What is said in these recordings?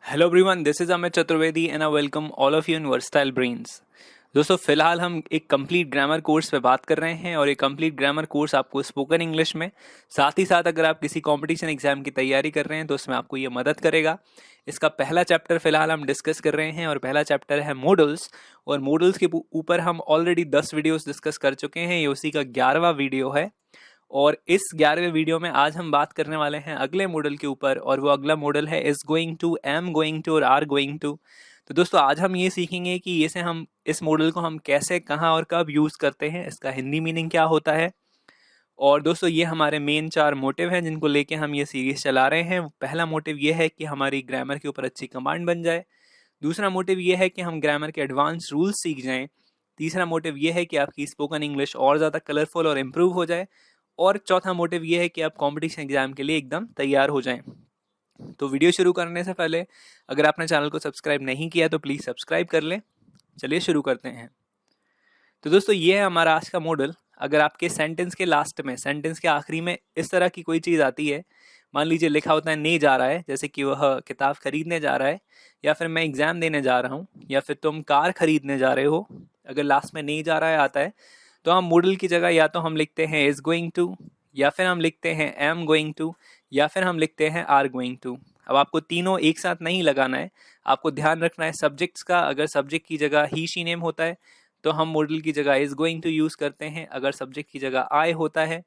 Hello everyone, this is Amit Chaturvedi and I welcome all of you in versatile brains. दोस्तों, फिलहाल हम एक complete grammar course पे बात कर रहे हैं और ये कंप्लीट ग्रामर कोर्स आपको स्पोकन इंग्लिश में साथ ही साथ अगर आप किसी कंपटीशन एग्जाम की तैयारी कर रहे हैं तो उसमें आपको ये मदद करेगा। इसका पहला चैप्टर फिलहाल हम डिस्कस कर रहे हैं और पहला चैप्टर है मॉडल्स। और मॉडल्स के ऊपर हम ऑलरेडी 10 वीडियोस डिस्कस कर चुके हैं, ये उसी का 11वां वीडियो है। और इस 11वें वीडियो में आज हम बात करने वाले हैं अगले मॉडल के ऊपर, और वो अगला मॉडल है is going to, am going to और आर गोइंग टू। तो दोस्तों, आज हम ये सीखेंगे कि ये से हम इस मॉडल को हम कैसे, कहाँ और कब यूज़ करते हैं, इसका हिंदी मीनिंग क्या होता है। और दोस्तों, ये हमारे मेन 4 मोटिव हैं जिनको लेके हम ये सीरीज चला रहे हैं। पहला मोटिव ये है कि हमारी ग्रामर के ऊपर अच्छी कमांड बन जाए। दूसरा मोटिव ये है कि हम ग्रामर के एडवांस रूल्स सीख जाएं। तीसरा मोटिव ये है कि आपकी स्पोकन इंग्लिश और ज़्यादा कलरफुल और इम्प्रूव हो जाए। और चौथा मोटिव ये है कि आप कंपटीशन एग्जाम के लिए एकदम तैयार हो जाएं। तो वीडियो शुरू करने से पहले अगर आपने चैनल को सब्सक्राइब नहीं किया तो प्लीज़ सब्सक्राइब कर लें। चलिए शुरू करते हैं। तो दोस्तों, ये है हमारा आज का मॉडल। अगर आपके सेंटेंस के लास्ट में, सेंटेंस के आखिरी में इस तरह की कोई चीज़ आती है, मान लीजिए लिखा होता है ने जा रहा है, जैसे कि वह किताब खरीदने जा रहा है, या फिर मैं एग्ज़ाम देने जा रहा हूँ, या फिर तुम कार खरीदने जा रहे हो, अगर लास्ट में नहीं जा रहा है आता है, तो हम मॉडल की जगह या तो हम लिखते हैं इज़ गोइंग टू, या फिर हम लिखते हैं एम गोइंग टू, या फिर हम लिखते हैं आर गोइंग टू। अब आपको तीनों एक साथ नहीं लगाना है, आपको ध्यान रखना है सब्जेक्ट्स का। अगर सब्जेक्ट की जगह ही शी नेम होता है तो हम मॉडल की जगह इज़ गोइंग टू यूज़ करते हैं। अगर सब्जेक्ट की जगह आई होता है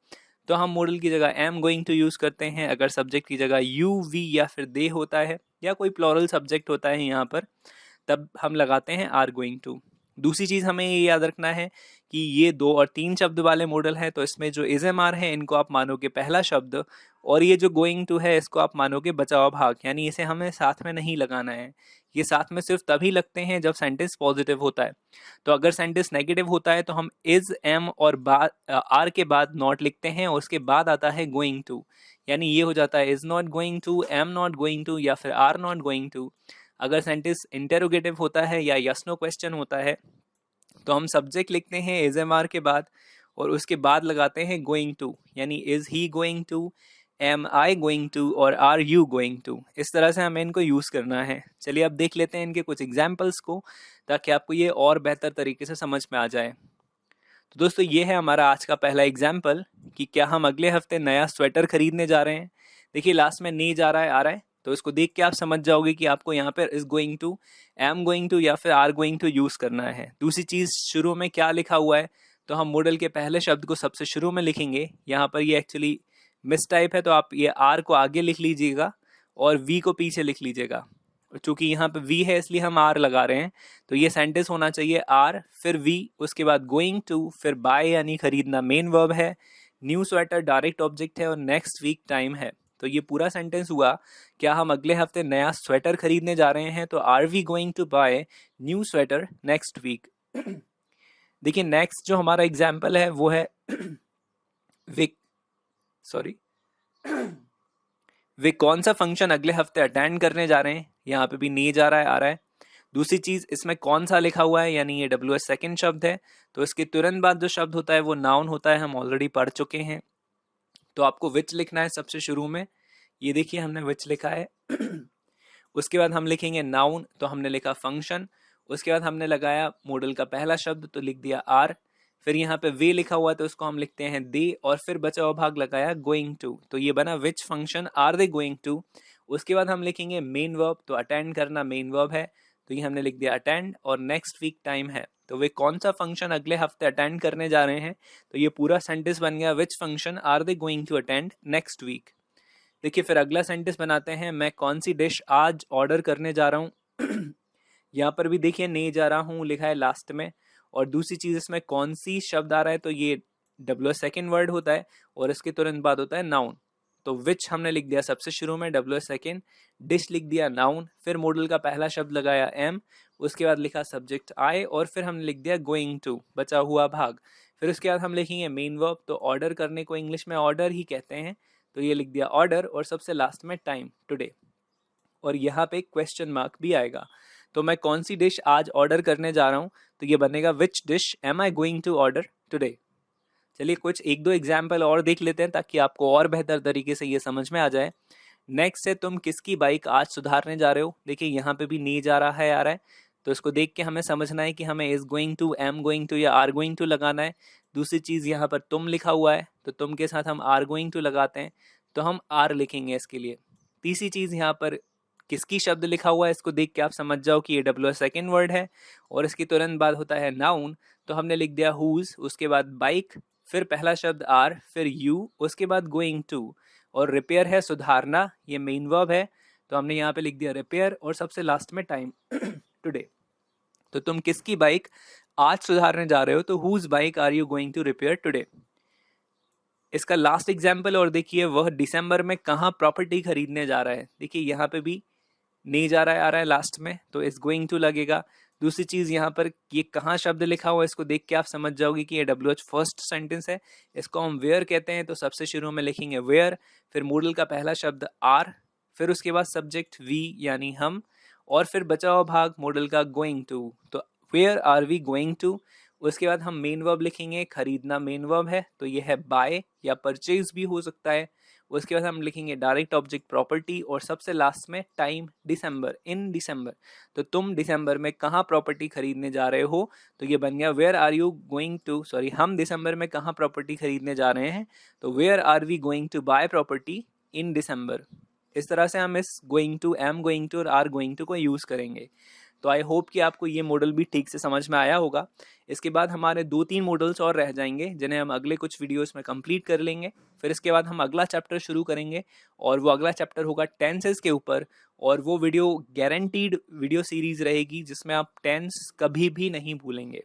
तो हम मॉडल की जगह एम गोइंग टू यूज़ करते हैं। अगर सब्जेक्ट की जगह यू, वी या फिर दे होता है, या कोई प्लूरल सब्जेक्ट होता है यहाँ पर, तब हम लगाते हैं आर गोइंग टू। दूसरी चीज़ हमें ये याद रखना है कि ये 2 और 3 शब्द वाले मॉडल हैं, तो इसमें जो इज एम आर है इनको आप मानोगे पहला शब्द, और ये जो गोइंग टू है इसको आप मानोगे बचा हुआ भाग, यानी इसे हमें साथ में नहीं लगाना है। ये साथ में सिर्फ तभी लगते हैं जब सेंटेंस पॉजिटिव होता है। तो अगर सेंटेंस नेगेटिव होता है तो हम इज, एम और बाद आर के बाद नॉट लिखते हैं और उसके बाद आता है गोइंग टू, यानी ये हो जाता है is not going to, am not going to या फिर आर नॉट गोइंग टू। अगर सेंटेंस इंटेरोगेटिव होता है या यस नो क्वेश्चन होता है तो हम सब्जेक्ट लिखते हैं इज एम आर के बाद और उसके बाद लगाते हैं गोइंग टू, यानी is he going to, am I going to और आर यू गोइंग टू। इस तरह से हमें इनको यूज़ करना है। चलिए अब देख लेते हैं इनके कुछ एग्जाम्पल्स को, ताकि आपको ये और बेहतर तरीके से समझ में आ जाए। तो दोस्तों, ये है हमारा आज का पहला एग्जाम्पल कि क्या हम अगले हफ्ते नया स्वेटर खरीदने जा रहे हैं। देखिए लास्ट में नहीं जा रहा है, आ रहा है, तो इसको देख के आप समझ जाओगे कि आपको यहाँ पर is going to, am going to या फिर आर गोइंग टू यूज़ करना है। दूसरी चीज़, शुरू में क्या लिखा हुआ है, तो हम मॉडल के पहले शब्द को सबसे शुरू में लिखेंगे। यहाँ पर ये एक्चुअली मिस टाइप है, तो आप ये आर को आगे लिख लीजिएगा और वी को पीछे लिख लीजिएगा। चूंकि यहाँ पे वी है इसलिए हम आर लगा रहे हैं, तो ये सेंटेंस होना चाहिए आर फिर वी, उसके बाद गोइंग टू, फिर बाय यानी खरीदना मेन वर्ब है, न्यू स्वेटर डायरेक्ट ऑब्जेक्ट है और नेक्स्ट वीक टाइम है। तो ये पूरा सेंटेंस हुआ, क्या हम अगले हफ्ते नया स्वेटर खरीदने जा रहे हैं, तो are we going to buy new sweater next week. देखिए नेक्स्ट जो हमारा एग्जाम्पल है वो है विक, सॉरी, वे कौन सा फंक्शन अगले हफ्ते अटेंड करने जा रहे हैं। यहाँ पे भी नहीं जा रहा है, आ रहा है। दूसरी चीज, इसमें कौन सा लिखा हुआ है, यानी ये डब्ल्यू एस सेकेंड शब्द है, तो इसके तुरंत बाद जो शब्द होता है वो नाउन होता है, हम ऑलरेडी पढ़ चुके हैं। तो आपको विच लिखना है सबसे शुरू में। ये देखिए हमने विच लिखा है। उसके बाद हम लिखेंगे नाउन, तो हमने लिखा फंक्शन। उसके बाद हमने लगाया मॉडल का पहला शब्द, तो लिख दिया आर। फिर यहाँ पे वे लिखा हुआ है तो उसको हम लिखते हैं दे, और फिर बचा हुआ भाग लगाया गोइंग टू, तो ये बना which function are they going to. उसके बाद हम लिखेंगे मेन वर्ब, तो अटेंड करना मेन वर्ब है, तो ये हमने लिख दिया अटेंड, और नेक्स्ट वीक टाइम है, तो वे कौन सा फंक्शन अगले हफ्ते अटेंड करने जा रहे हैं, तो ये पूरा सेंटेंस बन गया which function are they going to attend next week. देखिए फिर अगला सेंटेंस बनाते हैं, मैं कौन सी डिश आज ऑर्डर करने जा रहा हूँ। यहाँ पर भी देखिए नहीं जा रहा हूँ लिखा है लास्ट में, और दूसरी चीज इसमें कौन सी शब्द आ रहा है, तो ये डब्ल्यू सेकेंड वर्ड होता है और इसके तुरंत बाद होता है नाउन। तो विच हमने लिख दिया सबसे शुरू में डब्ल्यू सेकेंड, डिश लिख दिया नाउन, फिर मॉडल का पहला शब्द लगाया एम, उसके बाद लिखा सब्जेक्ट आई, और फिर हमने लिख दिया गोइंग टू, बचा हुआ भाग। फिर उसके बाद हम लिखेंगे मेन वर्ब, तो ऑर्डर करने को इंग्लिश में ऑर्डर ही कहते हैं, तो ये लिख दिया ऑर्डर, और सबसे लास्ट में टाइम टुडे, और यहाँ पे क्वेश्चन मार्क भी आएगा। तो मैं कौन सी डिश आज ऑर्डर करने जा रहा हूँ, तो ये बनेगा which dish am I going to order today. चलिए कुछ एक दो एग्जाम्पल और देख लेते हैं ताकि आपको और बेहतर तरीके से ये समझ में आ जाए। नेक्स्ट है तुम किसकी बाइक आज सुधारने जा रहे हो। देखिए यहाँ पे भी नी जा रहा है आ रहा है, तो इसको देख के हमें समझना है कि हमें is going to, am going to या आर गोइंग टू लगाना है। दूसरी चीज़ यहाँ पर तुम लिखा हुआ है, तो तुम के साथ हम आर गोइंग टू लगाते हैं, तो हम आर लिखेंगे इसके लिए। तीसरी चीज़ यहाँ पर किसकी शब्द लिखा हुआ है, इसको देख के आप समझ जाओ कि ये डब्ल्यू सेकेंड वर्ड है, और इसकी तुरंत बाद होता है नाउन, तो हमने लिख दिया हुज, उसके बाद बाइक, फिर पहला शब्द आर, फिर यू, उसके बाद गोइंग टू, और रिपेयर है सुधारना, ये मेन वर्ब है, तो हमने यहाँ पे लिख दिया रिपेयर, और सबसे लास्ट में टाइम टुडे। तो तुम किसकी बाइक आज सुधारने जा रहे हो, तो whose bike are you going to repair today. इसका लास्ट एग्जाम्पल और देखिए, वह दिसंबर में कहाँ प्रॉपर्टी खरीदने जा रहा है। देखिए यहाँ पे भी नहीं जा रहा है आ रहा है लास्ट में, तो इज गोइंग टू लगेगा। दूसरी चीज यहाँ पर ये कहाँ शब्द लिखा हुआ है, इसको देख के आप समझ जाओगे कि ये WH फर्स्ट सेंटेंस है। इसको हम वेयर कहते हैं, तो सबसे शुरू में लिखेंगे वेयर, फिर मॉडल का पहला शब्द आर, फिर उसके बाद सब्जेक्ट वी यानी हम, और फिर बचा हुआ भाग मॉडल का गोइंग टू, तो where are we going to. उसके बाद हम मेन वर्ब लिखेंगे, खरीदना मेन वर्ब है, तो ये है बाय या परचेज भी हो सकता है। उसके बाद हम लिखेंगे डायरेक्ट ऑब्जेक्ट प्रॉपर्टी, और सबसे लास्ट में टाइम दिसंबर, इन दिसंबर। तो तुम दिसंबर में कहाँ प्रॉपर्टी खरीदने जा रहे हो, तो ये बन गया where are you going to, sorry हम दिसंबर में कहाँ प्रॉपर्टी खरीदने जा रहे हैं, तो where are we going to buy property in December. इस तरह से हम इस going to, am going to और आर गोइंग टू को यूज़ करेंगे। तो आई होप कि आपको ये मॉडल भी ठीक से समझ में आया होगा। इसके बाद हमारे 2-3 मॉडल्स और रह जाएंगे, जिन्हें हम अगले कुछ वीडियोस में कंप्लीट कर लेंगे। फिर इसके बाद हम अगला चैप्टर शुरू करेंगे, और वो अगला चैप्टर होगा टेंसेस के ऊपर, और वो वीडियो गारंटीड वीडियो सीरीज रहेगी जिसमें आप टेंस कभी भी नहीं भूलेंगे।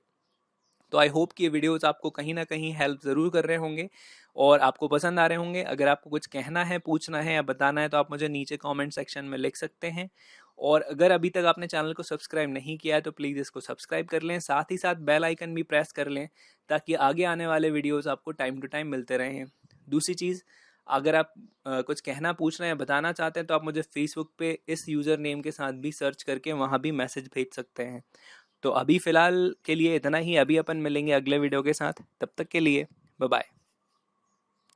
तो आई होप कि ये वीडियोस आपको कहीं ना कहीं हेल्प ज़रूर कर रहे होंगे और आपको पसंद आ रहे होंगे। अगर आपको कुछ कहना है, पूछना है या बताना है, तो आप मुझे नीचे कमेंट सेक्शन में लिख सकते हैं। और अगर अभी तक आपने चैनल को सब्सक्राइब नहीं किया है तो प्लीज़ इसको सब्सक्राइब कर लें, साथ ही साथ बेल आइकन भी प्रेस कर लें, ताकि आगे आने वाले वीडियोज़ आपको टाइम टू टाइम मिलते रहें। दूसरी चीज़, अगर आप कुछ कहना, पूछना या बताना चाहते हैं, तो आप मुझे फेसबुक पे इस यूज़र नेम के साथ भी सर्च करके वहाँ भी मैसेज भेज सकते हैं। तो अभी फ़िलहाल के लिए इतना ही, अभी अपन मिलेंगे अगले वीडियो के साथ, तब तक के लिए बाय बाय।